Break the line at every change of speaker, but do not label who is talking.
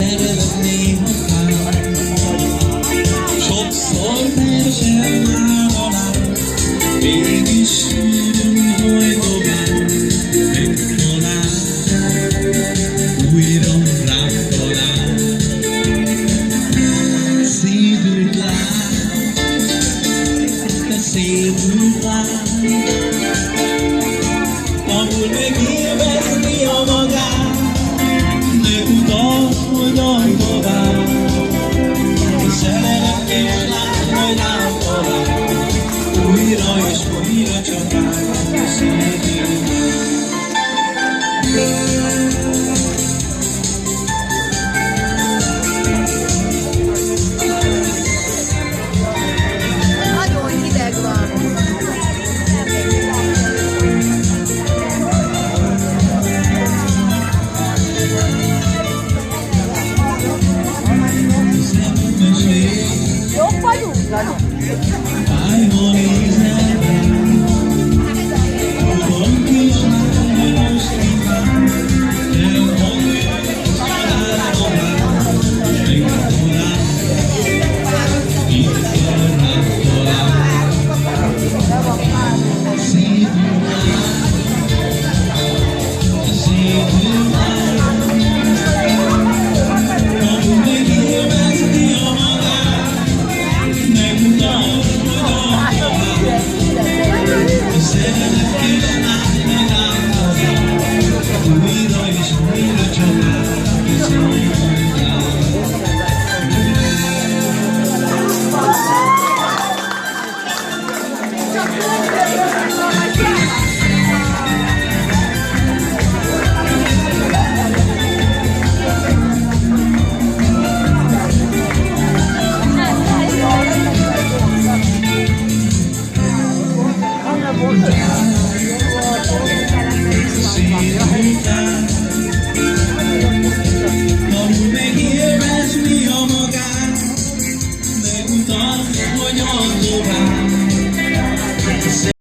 szerelem néha fáj. Sokszor teljesen már alá, mégis sűrűn hajtobál, megtalál, újra rám talál. Szédült lány, te szédült lány, ahol megélvezni a magát, ne utalj tovább. A szerelem és lány, majd rám talál, újra és újra csak rám szédült lány.
Nagyon hideg van. Jobb vagyunk, Lani?
Fájva nézel rám, tudom kis lány, most kíván, elhagyj, család tovább, megtalál, itt kell rám talál. Szédül lány, szédül lány, ahol megélvezni a magát, megmutatj, hogy tovább. A szerelem kis lány, meg rám talál, újra és újra csak rám szédül lány. Szédült lány, ahol megélvezni a magát, megmutatj, hogy tovább.